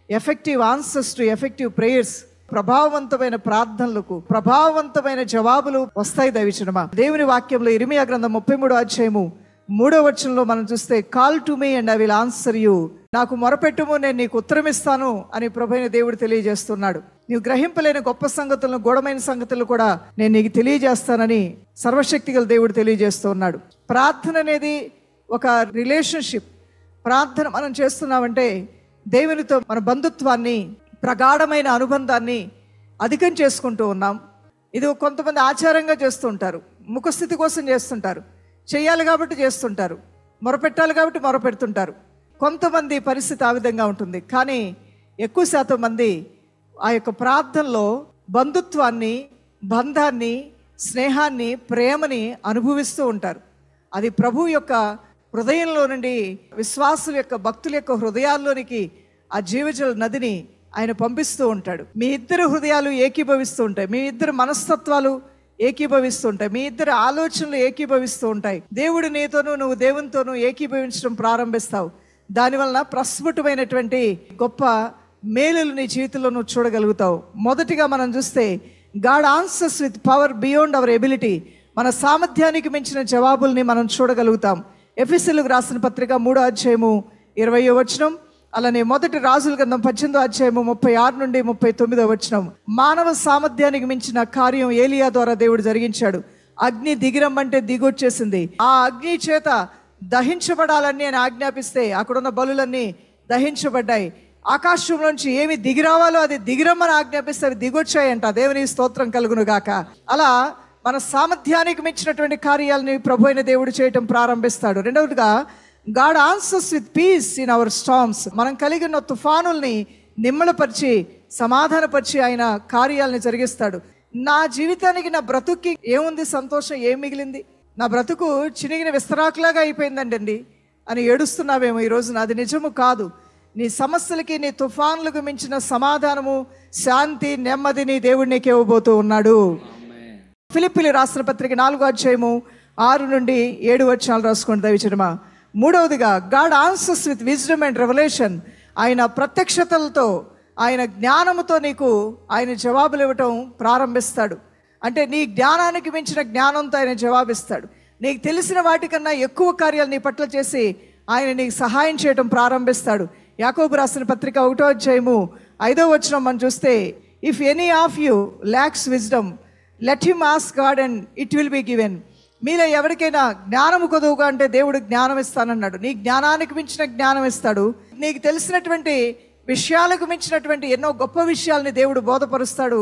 Effective answers to effective prayers, ప్రభావవంతమైన ప్రార్థనలకు ప్రభావవంతమైన జవాబులు వస్తాయి దైవజనమా. దేవుని వాక్యంలో ఇర్మియా గ్రంథం 33వ అధ్యాయము 3వ వచనంలో మనం చూస్తే, call to me and I will answer you, నాకు మొరపెట్టుము నేను నీకు ఉత్తరమిస్తాను అని ప్రభువైన దేవుడు తెలియజేస్తున్నాడు. నీవు గ్రహింపలేని గొప్ప సంగతులను, గూఢమైన సంగతులను కూడా నేను నీకు తెలియజేస్తానని సర్వశక్తిగల దేవుడు తెలియజేస్తూ ఉన్నాడు. ప్రార్థన అనేది ఒక రిలేషన్షిప్. ప్రార్థన మనం చేస్తున్నామంటే దేవునితో మన బంధుత్వాన్ని, ప్రగాఢమైన అనుబంధాన్ని అధికం చేసుకుంటూ ఉన్నాం. ఇది కొంతమంది ఆచారంగా చేస్తూ ఉంటారు, ముఖస్థితి కోసం చేస్తుంటారు, చేయాలి కాబట్టి చేస్తుంటారు, మొరపెట్టాలి కాబట్టి మొరపెడుతుంటారు. కొంతమంది పరిస్థితి ఆ విధంగా ఉంటుంది. కానీ ఎక్కువ శాతం మంది ఆ యొక్క ప్రార్థనలో బంధుత్వాన్ని, బంధాన్ని, స్నేహాన్ని, ప్రేమని అనుభవిస్తూ ఉంటారు. అది ప్రభు యొక్క హృదయంలో నుండి విశ్వాసుల యొక్క, భక్తుల యొక్క హృదయాల్లోనికి ఆ జీవజల నదిని ఆయన పంపిస్తూ ఉంటాడు. మీ ఇద్దరు హృదయాలు ఏకీభవిస్తూ ఉంటాయి, మీ ఇద్దరు మనస్తత్వాలు ఏకీభవిస్తూ ఉంటాయి, మీ ఇద్దరు ఆలోచనలు ఏకీభవిస్తూ ఉంటాయి. దేవుడు నీతోనూ, నువ్వు దేవునితోనూ ఏకీభవించడం ప్రారంభిస్తావు. దానివలన ప్రస్ఫుటమైనటువంటి గొప్ప మేలులు నీ జీవితంలో నువ్వు చూడగలుగుతావు. మొదటిగా మనం చూస్తే, God answers with power beyond our ability. మన సామర్థ్యానికి మించిన జవాబుల్ని మనం చూడగలుగుతాం. ఎఫెసీయులకు రాసిన పత్రిక 3వ అధ్యాయము 20వ వచనం, అలానే మొదటి రాజుల గ్రంథం 18వ అధ్యాయము 36 నుండి 39వ వచనం. మానవ సామర్థ్యానికి మించిన కార్యం ఏలియా ద్వారా దేవుడు జరిగించాడు. అగ్ని దిగిరమ్మంటే దిగొచ్చేసింది. ఆ అగ్ని చేత దహించబడాలని నేను ఆజ్ఞాపిస్తే అక్కడున్న బలులన్నీ దహించబడ్డాయి. ఆకాశంలోంచి ఏమి దిగిరావాలో అది దిగిరమ్మని ఆజ్ఞాపిస్తే అవి దిగొచ్చాయంట. దేవుని స్తోత్రం కలుగును గాక. అలా మన సామర్థ్యానికి మించినటువంటి కార్యాలని ప్రభు అయిన దేవుడు చేయటం ప్రారంభిస్తాడు. రెండవదిగా, God answers with peace in our storms. మనం కలిగిన తుఫానుల్ని నిమ్మలపరిచి, సమాధానపరిచి ఆయన కార్యాలని జరిగిస్తాడు. నా జీవితానికి, నా బ్రతుక్కి ఏముంది సంతోషం, ఏం మిగిలింది? నా బ్రతుకు చినిగిన విస్తరాకులాగా అయిపోయిందండి అని ఏడుస్తున్నావేమో ఈ రోజున. అది నిజము కాదు. నీ సమస్యలకి, నీ తుఫాన్లకు మించిన సమాధానము, శాంతి, నెమ్మదిని దేవుడు నీకు ఇవ్వబోతూ ఉన్నాడు. ఫిలిప్పీయులకు రాసిన పత్రిక 4వ అధ్యాయము 6 నుండి 7 వచనాలు రాసుకోండి దయచేసి. మూడవదిగా, God answers with wisdom and revolution. ఆయన ప్రత్యక్షతలతో, ఆయన జ్ఞానముతో నీకు ఆయన జవాబులు ఇవ్వటం ప్రారంభిస్తాడు. అంటే నీ జ్ఞానానికి మించిన జ్ఞానంతో ఆయన జవాబిస్తాడు. నీకు తెలిసిన వాటికన్నా ఎక్కువ కార్యాలు నీ పట్ల చేసి ఆయన నీకు సహాయం చేయటం ప్రారంభిస్తాడు. యాకోబు రాసిన పత్రిక 1వ అధ్యాయము 5వ వచనం మనం చూస్తే, if any of you lakhs wisdom let him ask God and it will be given. మీలో ఎవరికైనా జ్ఞానము కొదువుగా అంటే దేవుడు జ్ఞానం ఇస్తానన్నాడు. నీ జ్ఞానానికి మించిన జ్ఞానం ఇస్తాడు. నీకు తెలిసినటువంటి విషయాలకు మించినటువంటి ఎన్నో గొప్ప విషయాల్ని దేవుడు బోధపరుస్తాడు.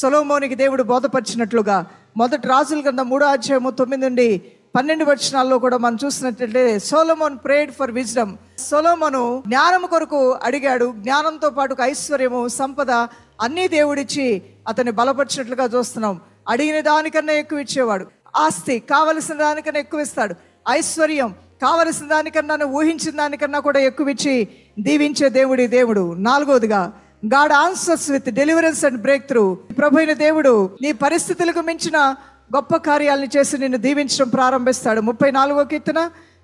సొలొమోనికి దేవుడు బోధపరిచినట్లుగా మొదటి రాజుల గ్రంథం 3వ అధ్యాయము 9 నుండి 12 వచనాల్లో కూడా మనం చూసినట్లయితే, సొలొమోన్ ప్రేడ్ ఫర్ విజ్డమ్. సొలొమోను జ్ఞానం కొరకు అడిగాడు. జ్ఞానంతో పాటు ఐశ్వర్యము, సంపద అన్నీ దేవుడిచ్చి అతన్ని బలపరిచినట్లుగా చూస్తున్నాం. అడిగిన దానికన్నా ఎక్కువ ఇచ్చేవాడు. ఆస్తి కావలసిన దానికన్నా ఎక్కువ ఇస్తాడు. ఐశ్వర్యం కావలసిన దానికన్నా, ఊహించిన దానికన్నా కూడా ఎక్కువ ఇచ్చి దీవించే దేవుడి దేవుడు. నాలుగవదిగా, God answers with deliverance and breakthrough. ప్రభు అయిన దేవుడు నీ పరిస్థితులకు మించిన గొప్ప కార్యాలను చేసి నిన్ను దీవించడం ప్రారంభిస్తాడు. 34వ కీర్తన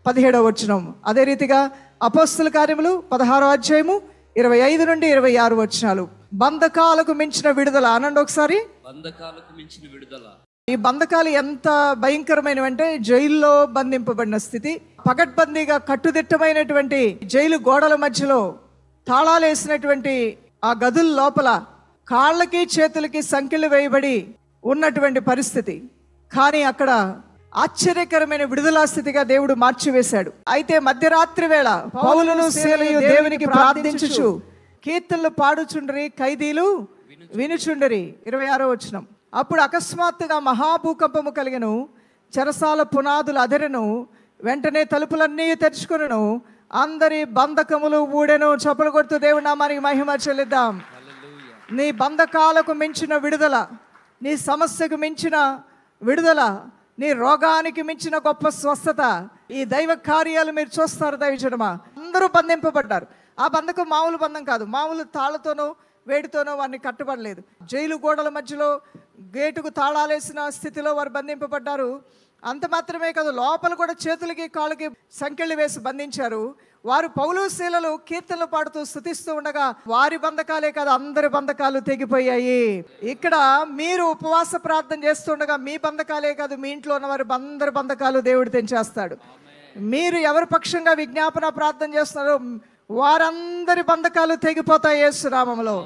17వ వచనం. అదే రీతిగా అపోస్తల కార్యములు 16వ అధ్యాయము 25 నుండి 26 వచనాలు. బంధకాలకు మించిన విడుదల అనండి ఒకసారి. బంధకాలకు మించిన విడుదల. ఈ బంధకాలు ఎంత భయంకరమైనవంటే, జైల్లో బంధింపబడిన స్థితి, పకడ్బందీగా కట్టుదిట్టమైనటువంటి జైలు గోడల మధ్యలో తాళాలు వేసినటువంటి ఆ గదుల లోపల కాళ్ళకి చేతులకి సంకెళ్ళు వేయబడి ఉన్నటువంటి పరిస్థితి. కానీ అక్కడ ఆశ్చర్యకరమైన విడుదల స్థితిగా దేవుడు మార్చివేశాడు. అయితే మధ్యరాత్రి వేళ పౌలును సీలయు దేవునికి ప్రార్థించుచు కీర్తనలు పాడుచుండరి, ఖైదీలు వినుచుండరి. 26వ వచనం. అప్పుడు అకస్మాత్తుగా మహాభూకంపము కలిగెను, చెరసాల పునాదులు అదెరెను, వెంటనే తలుపులన్నీ తెరుచుకొనెను, అందరి బంధకములు ఊడెను. చప్పలు కొడుతూ దేవుడి నామానికి మహిమ చెల్లిద్దాం. నీ బంధకాలకు మించిన విడుదల, నీ సమస్యకు మించిన విడుదల, నీ రోగానికి మించిన గొప్ప స్వస్థత, ఈ దైవ కార్యాలు మీరు చూస్తారు దైవజనమా. అందరూ బంధింపబడ్డారు. ఆ బంధకం మామూలు బంధం కాదు. మామూలు తాళ్లతోనో వేడితోనో వారిని కట్టబడలేదు. జైలు గోడల మధ్యలో గేటుకు తాళాలేసిన స్థితిలో వారు బంధింపబడ్డారు. అంత మాత్రమే కాదు, లోపల కూడా చేతులకి కాళ్ళకి సంకెళ్ళు వేసి బంధించారు. వారు పౌలు శీలలు కీర్తనలు పాడుతూ స్తుతిస్తూ ఉండగా వారి బంధకాలే కాదు, అందరి బంధకాలు తెగిపోయాయి. ఇక్కడ మీరు ఉపవాస ప్రార్థన చేస్తుండగా మీ బంధకాలే కాదు, మీ ఇంట్లో ఉన్న వారి అందరి బంధకాలు దేవుడు తెంచేస్తాడు. మీరు ఎవరి పక్షంగా విజ్ఞాపన ప్రార్థన చేస్తున్నారో వారందరి బంధకాలు తెగిపోతాయి యేసు నామములో.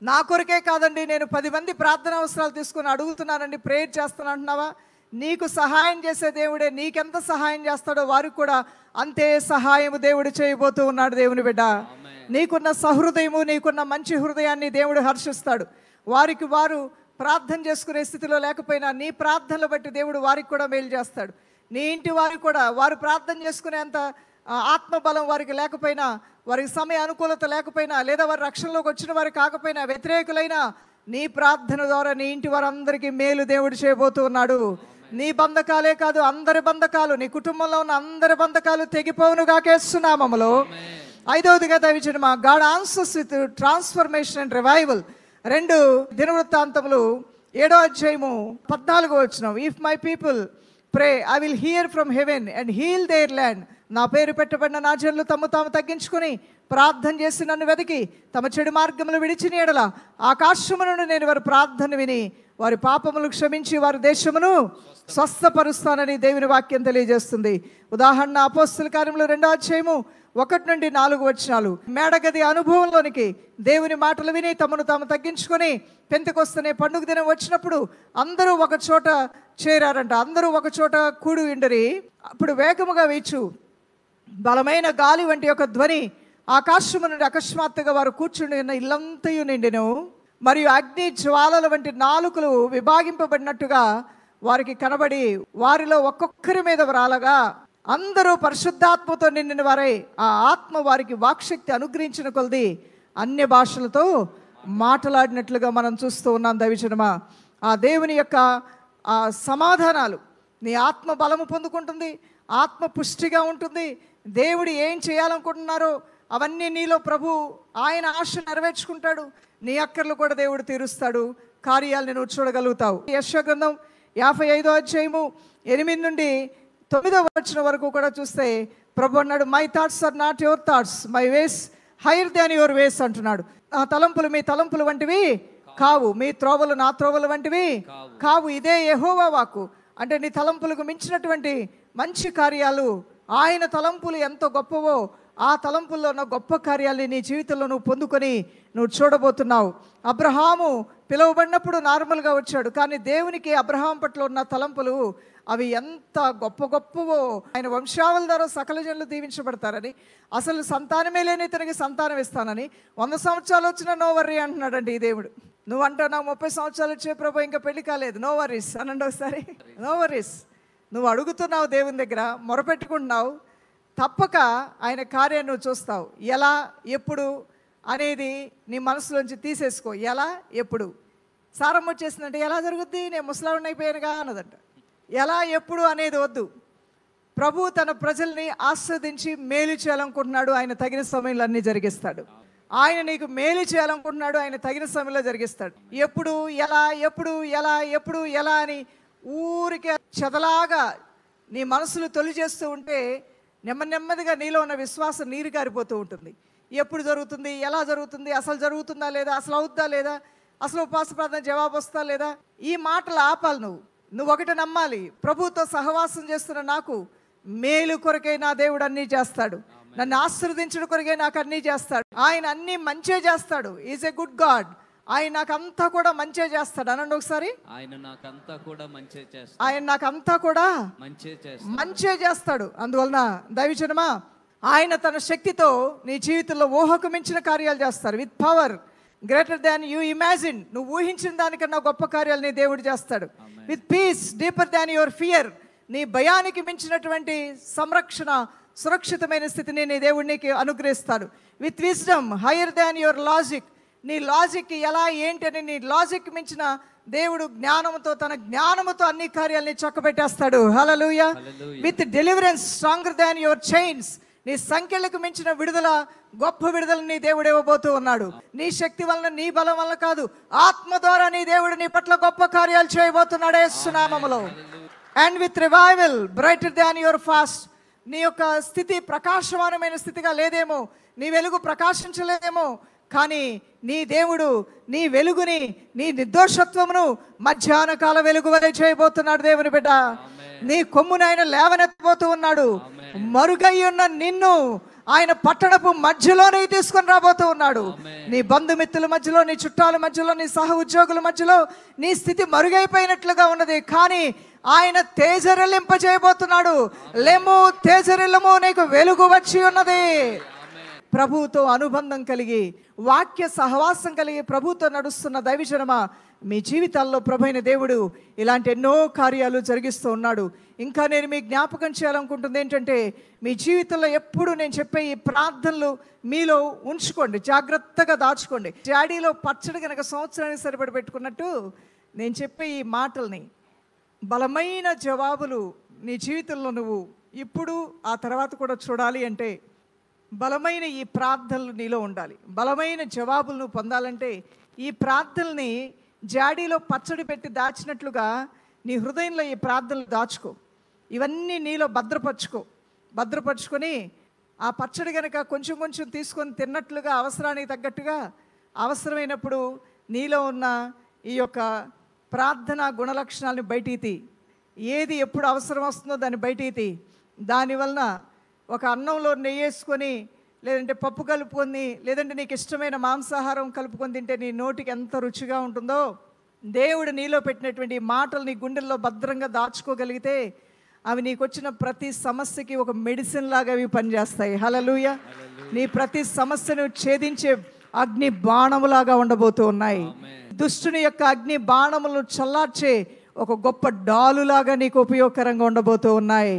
నా కొరకే కాదండి, నేను 10 మంది ప్రార్థన అవసరాలు తీసుకుని అడుగుతున్నానండి, ప్రేయర్ చేస్తాను అంటున్నావా? నీకు సహాయం చేసే దేవుడే నీకెంత సహాయం చేస్తాడో వారికి కూడా అంతే సహాయం దేవుడు చేయబోతూ ఉన్నాడు. దేవుని బిడ్డ, నీకున్న సహృదయము, నీకున్న మంచి హృదయాన్ని దేవుడు హర్షిస్తాడు. వారికి వారు ప్రార్థన చేసుకునే స్థితిలో లేకపోయినా నీ ప్రార్థనలు బట్టి దేవుడు వారికి కూడా మేలు చేస్తాడు. నీ ఇంటి వారికి కూడా వారు ప్రార్థన చేసుకునేంత ఆత్మబలం వారికి లేకపోయినా, వారికి సమయ అనుకూలత లేకపోయినా, లేదా వారి రక్షణలోకి వచ్చిన వారు కాకపోయినా, వ్యతిరేకులైనా నీ ప్రార్థన ద్వారా నీ ఇంటి వారందరికీ మేలు దేవుడు చేయబోతూ ఉన్నాడు. నీ బంధకాలే కాదు, అందరి బంధకాలు, నీ కుటుంబంలో ఉన్న అందరి బంధకాలు తెగిపోవునుగా యేసు నామములో. 5వదిగా దైవజనమా, God answers with transformation and revival. 2 దినవృత్తాంతములు 7వ అధ్యాయము 14వ వచనం. If my people pray I will hear from heaven and heal their land. నా పేరు పెట్టబడిన నా జనులు తమ తాము తగ్గించుకుని ప్రార్థన చేసి నన్ను వెతికి తమ చెడు మార్గములు విడిచిన ఎడల ఆకాశము నుండి నేను వారి ప్రార్థన విని వారి పాపములు క్షమించి వారి దేశమును స్వస్థపరుస్తానని దేవుని వాక్యం తెలియజేస్తుంది. ఉదాహరణ అపోస్తల కార్యములు 2వ అధ్యాయము 1 నుండి 4 వచనాలు. మేడగది అనుభవంలోనికి దేవుని మాటలు విని తమను తాము తగ్గించుకొని పెంతెకొస్తనే పండుగ దినం వచ్చినప్పుడు అందరూ ఒక చోట చేరారంట. అందరూ ఒక చోట కూడి ఉండరి. అప్పుడు వేగముగా వీచు బలమైన గాలి వంటి ఒక ధ్వని ఆకాశము నుండి అకస్మాత్తుగా వారు కూర్చుని ఉన్న ఇల్లంతయు నిండెను. మరియు అగ్ని జ్వాలల వంటి నాలుకలు విభాగింపబడినట్టుగా వారికి కనబడి వారిలో ఒక్కొక్కరి మీద రాలగా అందరూ పరిశుద్ధాత్మతో నిండిన వారై ఆ ఆత్మ వారికి వాక్శక్తి అనుగ్రహించిన కొలది అన్య భాషలతో మాట్లాడినట్లుగా మనం చూస్తూ ఉన్నాం. దైవజనమా, ఆ దేవుని యొక్క ఆ సమాధానాలు నీ ఆత్మ బలము పొందుకుంటుంది, ఆత్మ పుష్టిగా ఉంటుంది. దేవుడు ఏం చేయాలనుకుంటున్నారో అవన్నీ నీలో ప్రభు ఆయన ఆశ నెరవేర్చుకుంటాడు. నీ అక్కర్లు కూడా దేవుడు తీరుస్తాడు. కార్యాలను నువ్వు చూడగలుగుతావు. యెషయా గ్రంథం 55వ అధ్యాయము 8 నుండి 9వ వచనం వరకు కూడా చూస్తే ప్రభు అన్నాడు, my thoughts are not your thoughts, my ways higher than your ways అంటున్నాడు. నా తలంపులు మీ తలంపులు వంటివి కావు, మీ త్రోవలు నా త్రోవలు వంటివి కావు. ఇదే యెహోవా వాక్కు. అంటే నీ తలంపులకు మించినటువంటి మంచి కార్యాలు, ఆయన తలంపులు ఎంత గొప్పవో ఆ తలంపుల్లో ఉన్న గొప్ప కార్యాలని నీ జీవితంలో నువ్వు పొందుకొని నువ్వు చూడబోతున్నావు. అబ్రహాము పిలువబడినప్పుడు నార్మల్గా వచ్చాడు, కానీ దేవునికి అబ్రహాం పట్ల ఉన్న తలంపులు అవి ఎంత గొప్ప గొప్పవో. ఆయన వంశావళి ద్వారా సకల జనులు దీవించబడతారని, అసలు సంతానమే లేని ఇతనికి సంతానం ఇస్తానని, 100 సంవత్సరాలు వచ్చినా నో వర్రీ అంటున్నాడండి ఈ దేవుడు. నువ్వు అంటావు నాకు 30 సంవత్సరాలు వచ్చే ప్రభు ఇంకా పెళ్లి కాలేదు, నో వర్రీస్ అనండి ఒకసారి. No worries. నువ్వు అడుగుతున్నావు, దేవుని దగ్గర మొరపెట్టుకుంటున్నావు, తప్పక ఆయన కార్యాన్ని నువ్వు చూస్తావు. ఎలా ఎప్పుడు అనేది నీ మనసులోంచి తీసేసుకో. ఎలా ఎప్పుడు సారం వచ్చేసిందంటే ఎలా జరుగుద్ది, నేను ముసలావిడిని అయిపోయానుగా అన్నదంట. ఎలా ఎప్పుడు అనేది వద్దు. ప్రభు తన ప్రజల్ని ఆస్వాదించి మేలు చేయాలనుకుంటున్నాడు. ఆయన తగిన సమయంలో అన్నీ జరిగిస్తాడు. ఆయన నీకు మేలు చేయాలనుకుంటున్నాడు. ఆయన తగిన సమయంలో జరిగిస్తాడు. ఎప్పుడు ఎలా ఎప్పుడు ఎలా ఎప్పుడు ఎలా అని ఊరికే చెదలాగా నీ మనసులు తొలి చేస్తూ ఉంటే నెమ్మదిగా నీలో ఉన్న విశ్వాసం నీరు గారిపోతూ ఉంటుంది. ఎప్పుడు జరుగుతుంది, ఎలా జరుగుతుంది, అసలు జరుగుతుందా లేదా, అసలు అవుద్దా లేదా, అసలు ఉపవాస ప్రార్థన జవాబు వస్తా లేదా, ఈ మాటలు ఆపాలి. నువ్వు ఒకటి నమ్మాలి, ప్రభుతో సహవాసం చేస్తున్న నాకు మేలు కొరకే నా దేవుడు అన్నీ చేస్తాడు. నన్ను ఆశీర్వదించడం కొరకే నాకు అన్నీ చేస్తాడు. ఆయన అన్నీ మంచే చేస్తాడు. Is a good God. ఆయన నాకంతా కూడా మంచే చేస్తాడు అనండి ఒకసారి. ఆయన నాకంతా కూడా మంచే చేస్తాడు. ఆయన నాకంతా కూడా మంచే చేస్తాడు. అందువలన దైవజనమా, ఆయన తన శక్తితో నీ జీవితంలో ఊహకు మించిన కార్యాలు చేస్తారు. With power greater than you imagine. నువ్వు ఊహించిన దానికన్నా గొప్ప కార్యాలు నీ దేవుడు చేస్తాడు. With peace deeper than your fear. నీ భయానికి మించినటువంటి సంరక్షణ, సురక్షితమైన స్థితిని నీ దేవుడు నీకు అనుగ్రహిస్తాడు. With wisdom hire than your logic. నీ లాజిక్ ఎలా ఏంటి అని నీ లాజిక్ మించిన దేవుడు జ్ఞానంతో, తన జ్ఞానముతో అన్ని కార్యాలని చక్కబెట్టేస్తాడు. Hallelujah. With deliverance stronger than your chains. నీ సంఖ్యలకు మించిన విడుదల, గొప్ప విడుదల నీ దేవుడు ఇవ్వబోతూ ఉన్నాడు. నీ శక్తి వలన, నీ బలం వలన కాదు, ఆత్మ ద్వారా నీ దేవుడు నీ పట్ల గొప్ప కార్యాలు చేయబోతున్నాడు యేసు నామములో. And with revival brighter than your fast. నీ యొక్క స్థితి ప్రకాశమానమైన స్థితిగా లేదేమో, నీ వెలుగు ప్రకాశించలేదేమో, కానీ నీ దేవుడు నీ వెలుగుని, నీ నిర్దోషత్వమును మధ్యాహ్న కాల వెలుగు వలె చేయబోతున్నాడు. దేవుని బిడ్డ, నీ కొమ్మును ఆయన లేవనెత్తబోతూ ఉన్నాడు. మరుగై ఉన్న నిన్ను ఆయన పట్టణపు మధ్యలోనే తీసుకొని రాబోతూ ఉన్నాడు. నీ బంధుమిత్రుల మధ్యలో, నీ చుట్టాల మధ్యలో, నీ సహ ఉద్యోగుల మధ్యలో నీ స్థితి మరుగైపోయినట్లుగా ఉన్నది, కానీ ఆయన తేజరిల్లింపజేయబోతున్నాడు. లెమ్ము, తేజరిల్లము, నీకు వెలుగు వచ్చి ఉన్నది. ప్రభువుతో అనుబంధం కలిగి, వాక్య సహవాసం కలిగి ప్రభువుతో నడుస్తున్న దైవజనమా, మీ జీవితాల్లో ప్రభైన దేవుడు ఇలాంటి ఎన్నో కార్యాలు జరిగిస్తూ ఉన్నాడు. ఇంకా నేను మీకు జ్ఞాపకం చేయాలనుకుంటుంది ఏంటంటే, మీ జీవితంలో ఎప్పుడు నేను చెప్పే ఈ ప్రార్థనలు మీలో ఉంచుకోండి, జాగ్రత్తగా దాచుకోండి. జాడీలో పచ్చడి కనుక సంవత్సరానికి సరిపడి పెట్టుకున్నట్టు నేను చెప్పే ఈ మాటల్ని, బలమైన జవాబులు నీ జీవితంలో నువ్వు ఇప్పుడు ఆ తర్వాత కూడా చూడాలి అంటే బలమైన ఈ ప్రార్థనలు నీలో ఉండాలి. బలమైన జవాబులు నువ్వు పొందాలంటే ఈ ప్రార్థనల్ని జాడీలో పచ్చడి పెట్టి దాచినట్లుగా నీ హృదయంలో ఈ ప్రార్థనలు దాచుకో. ఇవన్నీ నీలో భద్రపరుచుకొని ఆ పచ్చడి కనుక కొంచెం కొంచెం తీసుకొని తిన్నట్లుగా, అవసరానికి తగ్గట్టుగా, అవసరమైనప్పుడు నీలో ఉన్న ఈ యొక్క ప్రార్థన గుణలక్షణాలను బయటికి తీ. ఏది ఎప్పుడు అవసరం వస్తుందో దాన్ని బయటికి తీ. దానివలన ఒక అన్నంలో నెయ్యి వేసుకొని, లేదంటే పప్పు కలుపుకొని, లేదంటే నీకు ఇష్టమైన మాంసాహారం కలుపుకొని తింటే నీ నోటికి ఎంత రుచిగా ఉంటుందో, దేవుడు నీలో పెట్టినటువంటి మాటలు నీ గుండెల్లో భద్రంగా దాచుకోగలిగితే అవి నీకు వచ్చిన ప్రతి సమస్యకి ఒక మెడిసిన్ లాగా అవి పనిచేస్తాయి. హల్లెలూయా. నీ ప్రతి సమస్యను ఛేదించే అగ్ని బాణములాగా ఉండబోతూ ఉన్నాయి. దుష్టుని యొక్క అగ్ని బాణములను చల్లార్చే ఒక గొప్ప డాలులాగా నీకు ఉపయోగకరంగా ఉండబోతూ ఉన్నాయి.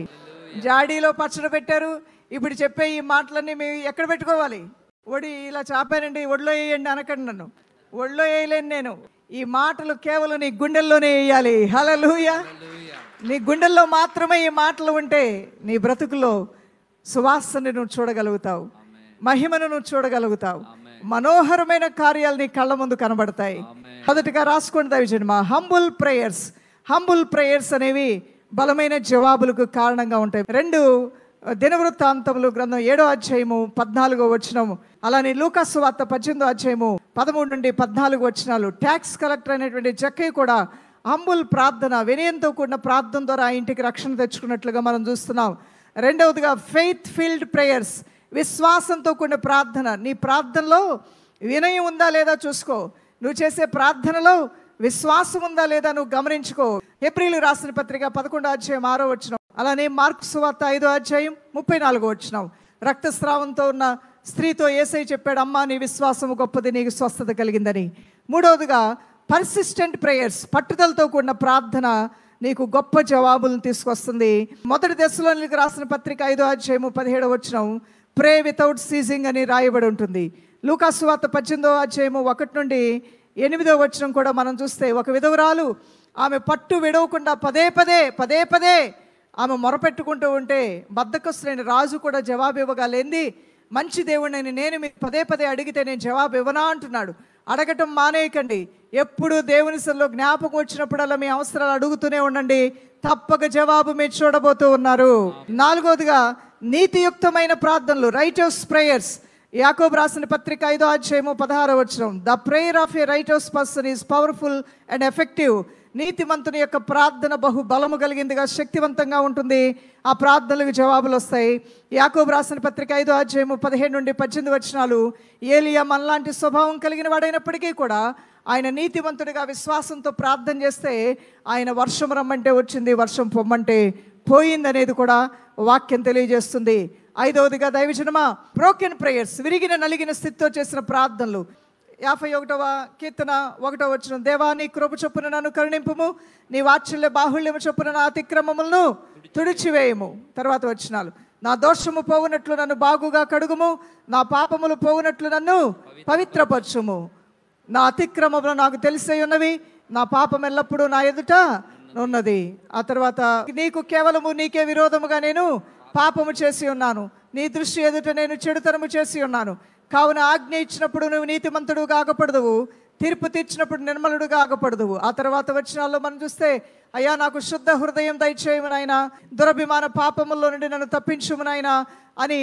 జాడీలో పచ్చడి పెట్టారు. ఇప్పుడు చెప్పే ఈ మాటలన్నీ మేము ఎక్కడ పెట్టుకోవాలి? ఒడి ఇలా చాపానండి, ఒడిలో వేయండి అనకండి. నన్ను ఒడిలో వేయలేను నేను. ఈ మాటలు కేవలం నీ గుండెల్లోనే వేయాలి. హల్లెలూయా. నీ గుండెల్లో మాత్రమే ఈ మాటలు ఉంటే నీ బ్రతుకులో సువాసనని నువ్వు చూడగలుగుతావు, మహిమను నువ్వు చూడగలుగుతావు, మనోహరమైన కార్యాలు నీ కళ్ళ ముందు కనబడతాయి. మొదటిగా రాసుకోండి దైవజనమా, హంబుల్ ప్రేయర్స్ అనేవి బలమైన జవాబులకు కారణంగా ఉంటాయి. 2 దినవృత్తాంతములు గ్రంథం 7వ అధ్యాయము 14వ వచనము, అలానే లూకా సువార్త 18వ అధ్యాయము 13 నుండి 14 వచనాలు. ట్యాక్స్ కలెక్టర్ అనేటువంటి జక్కయ్య కూడా హంబుల్ ప్రార్థన, వినయంతో కూడిన ప్రార్థన ద్వారా ఆ ఇంటికి రక్షణ తెచ్చుకున్నట్లుగా మనం చూస్తున్నాం. రెండవదిగా ఫెయిత్ ఫీల్డ్ ప్రేయర్స్, విశ్వాసంతో కూడిన ప్రార్థన. నీ ప్రార్థనలో వినయం ఉందా లేదా చూసుకో. నువ్వు చేసే ప్రార్థనలో విశ్వాసం ఉందా లేదా నువ్వు గమనించుకో. హెబ్రీయులకు రాసిన పత్రిక 11వ అధ్యాయం 6వ వచనం, అలానే మార్కు సువార్త 5వ అధ్యాయం 34వ వచనం. రక్తస్రావంతో ఉన్న స్త్రీతో యేసయ్య చెప్పాడు, అమ్మా నీ విశ్వాసము గొప్పది, నీకు స్వస్థత కలిగిందని. మూడవదిగా పర్సిస్టెంట్ ప్రేయర్స్, పట్టుదలతో కూడిన ప్రార్థన నీకు గొప్ప జవాబులను తీసుకొస్తుంది. మొదటి దశలోనికి రాసిన పత్రిక 5వ అధ్యాయము 17వ వచనం, ప్రే వితౌట్ సీజింగ్ అని రాయబడి ఉంటుంది. లూకా సువార్త 18వ అధ్యాయము 1 నుండి 8వ వచనం కూడా మనం చూస్తే, ఒక విధవరాలు ఆమె పట్టు విడవకుండా పదే పదే ఆమె మొరపెట్టుకుంటూ ఉంటే బద్ధకస్తులైన రాజు కూడా జవాబు ఇవ్వగలేంది, మంచి దేవుడిని నేను మీకు పదే అడిగితే నేను జవాబు ఇవ్వనా అంటున్నాడు. అడగటం మానేయకండి. ఎప్పుడు దేవుని సన్నిధిలో జ్ఞాపకం వచ్చినప్పుడల్లా మీ అవసరాలు అడుగుతూనే ఉండండి, తప్పక జవాబు మీరు చూడబోతూ ఉన్నారు. 4వదిగా నీతియుక్తమైన ప్రార్థనలు, రైటర్స్ ప్రేయర్స్. యాకోబు రాసిన పత్రిక 5వ అధ్యాయము 16వ వచనం, the prayer of A writers person is powerful and effective. నీతిమంతుని యొక్క ప్రార్థన బహు బలము కలిగిందిగా, శక్తివంతంగా ఉంటుంది. ఆ ప్రార్థనలకు జవాబులు వస్తాయి. యాకోబు రాసిన పత్రిక 5వ అధ్యాయము 17 నుండి 18 వచనాలు, ఏలియా మనలాంటి స్వభావం కలిగిన వాడైనప్పటికీ కూడా ఆయన నీతిమంతుడిగా విశ్వాసంతో ప్రార్థన చేస్తే ఆయన వర్షం రమ్మంటే వచ్చింది, వర్షం పొమ్మంటే పోయిందనేది కూడా వాక్యం తెలియజేస్తుంది. 5వదిగా దైవజనమా, బ్రోకెన్ ప్రేయర్స్, విరిగిన నలిగిన స్థితితో చేసిన ప్రార్థనలు. 51వ కీర్తన 1వ వచనం, దేవా నీ కృప చొప్పున నన్ను కరుణింపుము, నీ వాత్సల్య బాహుళ్యము చొప్పున నా అతిక్రమములను తుడిచివేయము. తర్వాత వచనాలు, నా దోషము పోవునట్లు నన్ను బాగుగా కడుగుము, నా పాపములు పోవునట్లు నన్ను పవిత్రపరచుము. నా అతిక్రమములు నాకు తెలిసే ఉన్నవి, నా పాపం ఎల్లప్పుడూ నా ఎదుట ఉన్నది. ఆ తర్వాత, నీకు కేవలము నీకే విరోధముగా నేను పాపము చేసి ఉన్నాను, నీ దృష్టి ఎదుట నేను చెడుతనము చేసి ఉన్నాను, కావున ఆజ్ఞ ఇచ్చినప్పుడు నువ్వు నీతిమంతుడు కాకపడదువు, తీర్పు తీర్చినప్పుడు నిర్మలుడుగా ఆగపడదువు. ఆ తర్వాత వచనాల్లో మనం చూస్తే, అయ్యా నాకు శుద్ధ హృదయం దయచేయము నాయనా, దురభిమాన పాపముల్లో నుండి నన్ను తప్పించుము నాయనా అని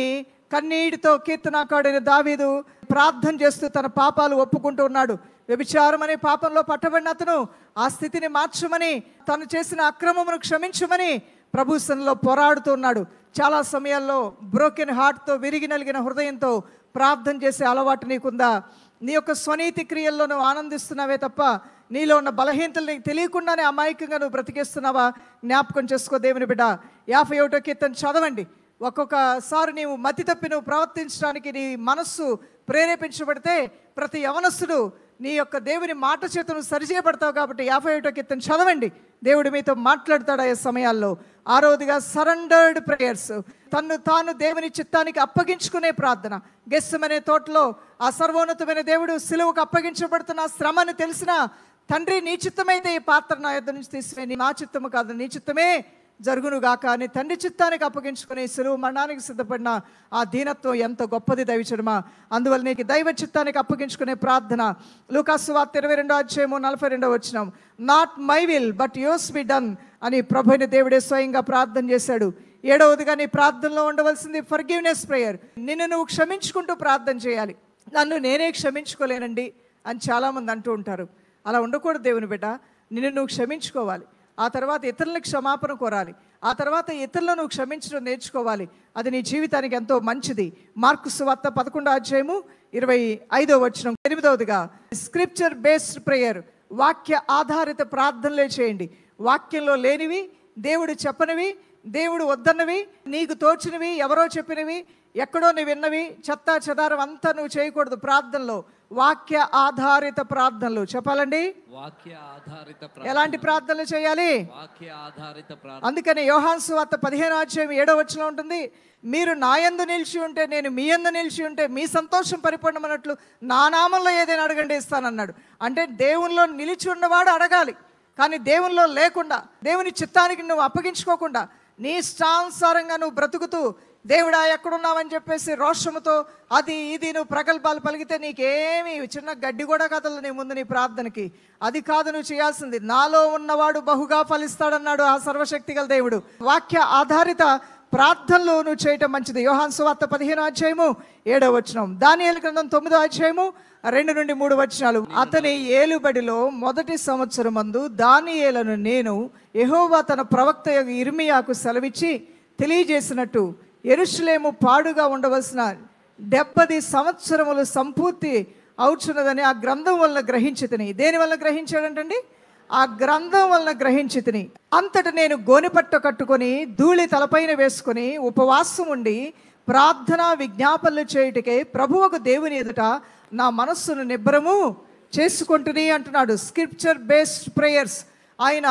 కన్నీటితో కీర్తనాకారుడైన దావీదు ప్రార్థన చేస్తూ తన పాపాలు ఒప్పుకుంటూ ఉన్నాడు. వ్యభిచారం అనే పాపంలో పట్టబడిన అతను ఆ స్థితిని మార్చమని, తను చేసిన అక్రమమును క్షమించమని ప్రభు సన్నిధిలో పోరాడుతూ ఉన్నాడు. చాలా సమయాల్లో బ్రోకెన్ హార్ట్తో, విరిగి నలిగిన హృదయంతో ప్రార్థన చేసే అలవాటు నీకుందా? నీ యొక్క స్వనీతి క్రియల్లో నువ్వు ఆనందిస్తున్నావే తప్ప నీలో ఉన్న బలహీనతలు నీకు తెలియకుండానే అమాయకంగా నువ్వు బ్రతికేస్తున్నావా? జ్ఞాపకం చేసుకో దేవుని బిడ్డ. 51వ కీర్తన చదవండి. ఒక్కొక్కసారి నీవు మతి తప్పి నువ్వు ప్రవర్తించడానికి నీ మనస్సు ప్రేరేపించబడితే ప్రతి యవనస్తుడు నీ యొక్క దేవుని మాట చేత నువ్వు సరిచేయబడతావు. కాబట్టి 51వ కీర్తన చదవండి. దేవుడు మీతో మాట్లాడతాడు ఆ సమయాల్లో. ఆరోదిగా సరెండర్డ్ ప్రేయర్స్, తన్ను తాను దేవుని చిత్తానికి అప్పగించుకునే ప్రార్థన. గెస్సెమనే తోటలో ఆ సర్వోన్నతమైన దేవుడు సిలువకు అప్పగించబడుతున్న శ్రమను తెలిసిన తండ్రి, నీ చిత్తమైతే ఈ పాత్ర నా యొద్ద నుంచి తీసివేయి, నా చిత్తము కాదు నీ చిత్తమే జరుగునుగాక అని తండ్రి చిత్తానికి అప్పగించుకుని సిలువ మరణానికి సిద్ధపడిన ఆ దీనత్వం ఎంత గొప్పది దైవచడమా. అందువల్ల నీకు దైవ చిత్తానికి అప్పగించుకునే ప్రార్థన. లూకాసు సువార్త 22:42 not my will but yours be done అని ప్రభువైన దేవుడే స్వయంగా ప్రార్థన చేశాడు. 7వదిగా నీ ప్రార్థనలో ఉండవలసింది ఫర్గివ్నెస్ ప్రేయర్. నిన్ను నువ్వు క్షమించుకుంటూ ప్రార్థన చేయాలి. నన్ను నేనే క్షమించుకోలేనండి అని చాలామంది అంటూ ఉంటారు. అలా ఉండకూడదు దేవుని బిడ్డ. నిన్ను నువ్వు క్షమించుకోవాలి. ఆ తర్వాత ఇతరులకు క్షమాపణ కోరాలి. ఆ తర్వాత ఇతరులను నువ్వు క్షమించడం నేర్చుకోవాలి. అది నీ జీవితానికి ఎంతో మంచిది. మార్కు సువార్త 11:25 8వదిగా స్క్రిప్చర్ బేస్డ్ ప్రేయర్, వాక్య ఆధారిత ప్రార్థనలే చేయండి. వాక్యంలో లేనివి, దేవుడు చెప్పనివి, దేవుడు వద్దన్నవి, నీకు తోచినవి, ఎవరో చెప్పినవి, ఎక్కడో నువ్వు విన్నవి, చెత్తా చెదారం అంతా నువ్వు చేయకూడదు. ప్రార్థనలో వాక్య ఆధారిత ప్రార్థనలు చెప్పాలండి. వాక్య ఆధారిత ఎలాంటి ప్రార్థనలు చేయాలి? వాక్య ఆధారిత ప్రార్థన. అందుకని యోహాను సువార్త 15:7 ఉంటుంది, మీరు నా యందు నిలిచి ఉంటే, నేను మీ యందు నిలిచి ఉంటే మీ సంతోషం పరిపూర్ణమన్నట్లు నా నామంలో ఏదైనా అడగండి ఇస్తానన్నాడు. అంటే దేవునిలో నిలిచి ఉన్నవాడు అడగాలి. కానీ దేవునిలో లేకుండా, దేవుని చిత్తానికి నువ్వు అప్పగించుకోకుండా, నీ ఇష్టానుసారంగా నువ్వు బ్రతుకుతూ దేవుడా ఎక్కడున్నావని చెప్పేసి రోషముతో అది ఇది నువ్వు ప్రగల్భాలు పలికితే నీకేమి చిన్న గడ్డి కూడా కదలదు నీ ముందు నీ ప్రార్థనకి. అది కాదు నువ్వు చేయాల్సింది. నాలో ఉన్నవాడు బహుగా ఫలిస్తాడన్నాడు ఆ సర్వశక్తి గల దేవుడు. వాక్య ఆధారిత ప్రార్థనలు నువ్వు చేయటం మంచిది. యోహాను సువార్త 15:7 దానియేలు గ్రంథం 9:2-3 అతని ఏలుబడిలో మొదటి సంవత్సరమందు దానియేలును నేను యెహోవా తన ప్రవక్త ఇర్మియాకు సెలవిచ్చి తెలియజేసినట్టు యెరూషలేము పాడుగా ఉండవలసిన 70 సంవత్సరములు సంపూర్తి అవుచున్నదని ఆ గ్రంథం వలన గ్రహించితిని. దేని వలన గ్రహించాడంటండి? ఆ గ్రంథం వలన గ్రహించితిని. అంతటా నేను గోనెపట్ట కట్టుకొని ధూళి తలపైన వేసుకొని ఉపవాసం ఉండి ప్రార్థన విజ్ఞాపనలు చేయుటకే ప్రభువుకు దేవుని ఎదుట నా మనస్సును నిబ్బరము చేసుకుంటుని అంటున్నాడు. Scripture based prayers. ఆయన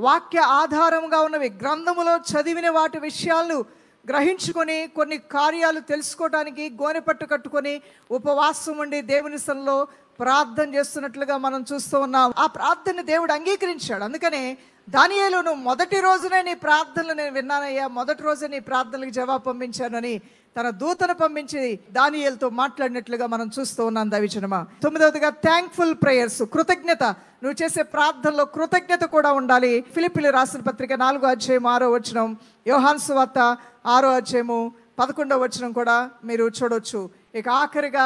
వాక్య ఆధారంగా ఉన్నవి, గ్రంథములో చదివిన వాటి విషయాలను గ్రహించుకొని కొన్ని కార్యాలు తెలుసుకోవడానికి గోనెపట్టు కట్టుకొని ఉపవాసం ఉండి దేవుని సన్నిధిలో ప్రార్థన చేస్తున్నట్లుగా మనం చూస్తూ ఉన్నాం. ఆ ప్రార్థన దేవుడు అంగీకరించాడు. అందుకనే దానియేలు, నువ్వు మొదటి రోజునే నీ ప్రార్థనలు నేను విన్నానయ్యా, మొదటి రోజే నీ ప్రార్థనలకు జవాబు పంపించానని తన దూతను పంపించి దానియేలుతో మాట్లాడినట్లుగా మనం చూస్తూ ఉన్నాం దైవజనమా. 9వదిగా థ్యాంక్ఫుల్ ప్రేయర్స్, కృతజ్ఞత. నువ్వు చేసే ప్రార్థనలో కృతజ్ఞత కూడా ఉండాలి. ఫిలిప్పీయులకు రాసిన పత్రిక 4:6 యోహాను సువార్త 6:11 కూడా మీరు చూడొచ్చు. ఇక ఆఖరిగా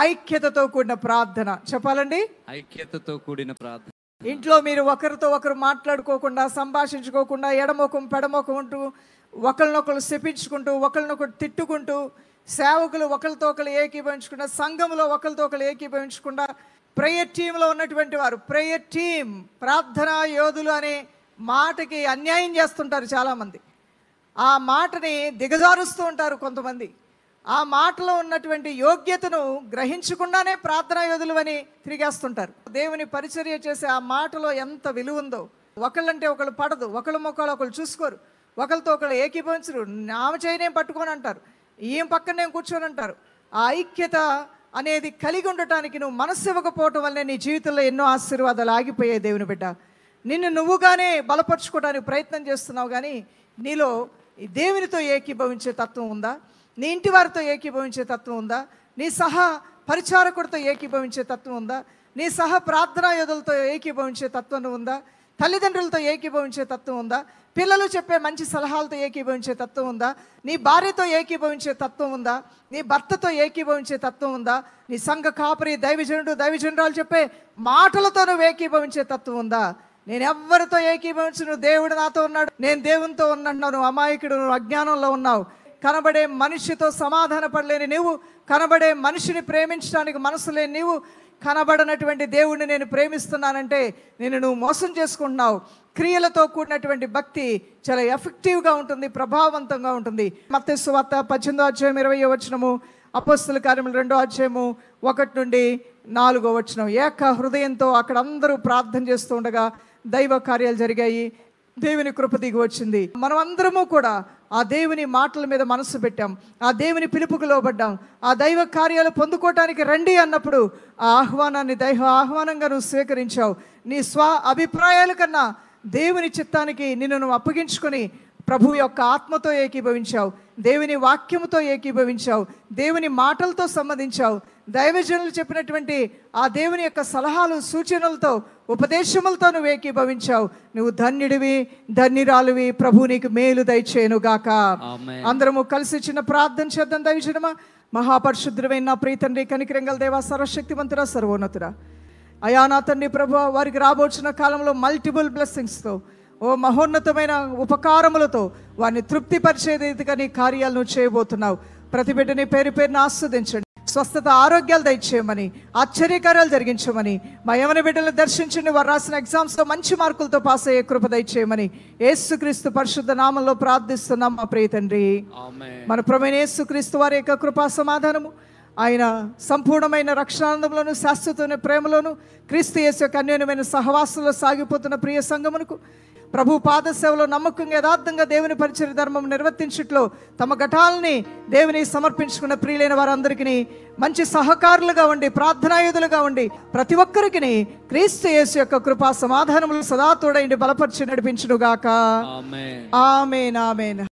ఐక్యతతో కూడిన ప్రార్థన చెప్పాలండి. ఐక్యతతో కూడిన ప్రార్థన. ఇంట్లో మీరు ఒకరితో ఒకరు మాట్లాడుకోకుండా, సంభాషించుకోకుండా, ఎడమొఖం పెడమొఖం ఉంటూ ఒకరినొకరు శపించుకుంటూ, ఒకరినొకరు తిట్టుకుంటూ, సేవకులు ఒకరితో ఒకరు ఏకీభవించకుండా, సంఘంలో ఒకరితో ఒకరు ఏకీభవించకుండా, ప్రేయర్ టీంలో ఉన్నటువంటి వారు, ప్రేయర్ టీం ప్రార్థనా యోధులు అనే మాటకి అన్యాయం చేస్తుంటారు చాలామంది. ఆ మాటని దిగజారుస్తూ ఉంటారు కొంతమంది. ఆ మాటలో ఉన్నటువంటి యోగ్యతను గ్రహించకుండానే ప్రార్థనా యోధులు అని తిరిగేస్తుంటారు. దేవుని పరిచర్య చేసే ఆ మాటలో ఎంత విలువ ఉందో. ఒకళ్ళంటే ఒకళ్ళు పడదు, ఒకళ్ళ మొక్కలు ఒకళ్ళు చూసుకోరు, ఒకరితో ఒకళ్ళు ఏకీభవించరు, ఆమె చేయనేం పట్టుకొని అంటారు, ఈమె పక్కన నేను కూర్చొని అంటారు. ఆ ఐక్యత అనేది కలిగి ఉండటానికి నువ్వు మనస్సు ఇవ్వకపోవటం వల్లనే నీ జీవితంలో ఎన్నో ఆశీర్వాదాలు ఆగిపోయాయి. దేవుని బిడ్డ, నిన్ను నువ్వుగానే బలపరుచుకోవడానికి ప్రయత్నం చేస్తున్నావు, కానీ నీలో దేవునితో ఏకీభవించే తత్వం ఉందా? నీ ఇంటి వారితో ఏకీభవించే తత్వం ఉందా? నీ సహా పరిచారకుడితో ఏకీభవించే తత్వం ఉందా? నీ సహ ప్రార్థనా యోధులతో ఏకీభవించే తత్వం ఉందా? తల్లిదండ్రులతో ఏకీభవించే తత్వం ఉందా? పిల్లలు చెప్పే మంచి సలహాలతో ఏకీభవించే తత్వం ఉందా? నీ భార్యతో ఏకీభవించే తత్వం ఉందా? నీ భర్తతో ఏకీభవించే తత్వం ఉందా? నీ సంఘ కాపరి, దైవజనుడు, దైవజనురాలు చెప్పే మాటలతో నువ్వు ఏకీభవించే తత్వం ఉందా? నేను ఎవ్వరితో ఏకీభవించను, దేవుడు నాతో ఉన్నాడు, నేను దేవునితో ఉన్నాను. నువ్వు అమాయకుడు, నువ్వు అజ్ఞానంలో ఉన్నావు. కనబడే మనిషితో సమాధాన పడలేని నీవు, కనబడే మనిషిని ప్రేమించడానికి మనసు లేని నీవు, కనబడనటువంటి దేవుడిని నేను ప్రేమిస్తున్నానంటే నువ్వు మోసం చేసుకుంటున్నావు. క్రియలతో కూడినటువంటి భక్తి చాలా ఎఫెక్టివ్గా ఉంటుంది, ప్రభావవంతంగా ఉంటుంది. మత్తయి సువార్త 18వ అధ్యాయం 20వ వచనము, అపోస్తలుల కార్యములు 2వ అధ్యాయము 1 నుండి 4వ వచనం. ఏక హృదయంతో అక్కడ అందరూ ప్రార్థన చేస్తూ ఉండగా దైవ కార్యాలు జరిగాయి, దేవుని కృప దిగి వచ్చింది. మనం అందరము కూడా ఆ దేవుని మాటల మీద మనసు పెట్టాం, ఆ దేవుని పిలుపుకు లోబడ్డాం. ఆ దైవ కార్యాలు పొందుకోవటానికి రండి అన్నప్పుడు ఆ ఆహ్వానాన్ని దైవ ఆహ్వానంగా నువ్వు స్వీకరించావు. నీ స్వ అభిప్రాయాల కన్నా దేవుని చిత్తానికి నిన్ను నువ్వు అప్పగించుకొని ప్రభు యొక్క ఆత్మతో ఏకీభవించావు, దేవుని వాక్యముతో ఏకీభవించావు, దేవుని మాటలతో సంబంధించావు. దైవజనులు చెప్పినటువంటి ఆ దేవుని యొక్క సలహాలు, సూచనలతో, ఉపదేశములతో నువ్వు ఏకీభవించావు. నువ్వు ధన్యుడివి, ధన్యురాలువి. ప్రభు నీకు మేలు దయచేయునుగాక. అందరము కలిసి చిన్న ప్రార్థన చేద్దాం. దైవజనమా, మహాపరిశుద్ధుడైన నా ప్రియ తండ్రి, కనికరంగల దేవా, సర్వశక్తివంతుడా, సర్వోన్నతుడా, అయా నా తండ్రి ప్రభు, వారికి రాబోచిన కాలంలో మల్టిపుల్ బ్లెస్సింగ్స్తో, ఓ మహోన్నతమైన ఉపకారములతో వారిని తృప్తిపరిచే రీతిగా నీ కార్యాలను చేయబోతున్నావు. ప్రతి బిడ్డని పేరు పేరుని ఆస్వాదించండి, స్వస్థత, ఆరోగ్యాలు దయచేయమని, ఆశ్చర్యకార్యాలు జరిగించమని, మా యవన బిడ్డలను దర్శించండి. వారు రాసిన ఎగ్జామ్స్లో మంచి మార్కులతో పాస్ అయ్యే కృప దయచేయమని యేసుక్రీస్తు పరిశుద్ధ నామంలో ప్రార్థిస్తున్నాం మా ప్రియ తండ్రి. మన ప్రభువైన యేసుక్రీస్తు వారి యొక్క కృపా సమాధానము, ఆయన సంపూర్ణమైన రక్షణానందంలోను, శాశ్వతమైన ప్రేమలోను, క్రీస్తు యేసు యొక్క అన్యోన్యమైన సహవాసంలో సాగిపోతున్న ప్రియ సంఘమునకు, ప్రభు పాదసేవలో నమ్మకంగా యథార్థంగా దేవుని పరిచర్య ధర్మం నిర్వర్తించట్లో తమ ఘటాలని దేవుని సమర్పించుకున్న ప్రియులైన వారందరికీ మంచి సహకారులుగా ఉండి, ప్రార్థనాయుధులుగా ఉండి, ప్రతి ఒక్కరికి క్రీస్తు యేసు యొక్క కృపా సమాధానములు సదా తోడైండి బలపరిచి నడిపించునుగాక. ఆమేన్, ఆమేన్.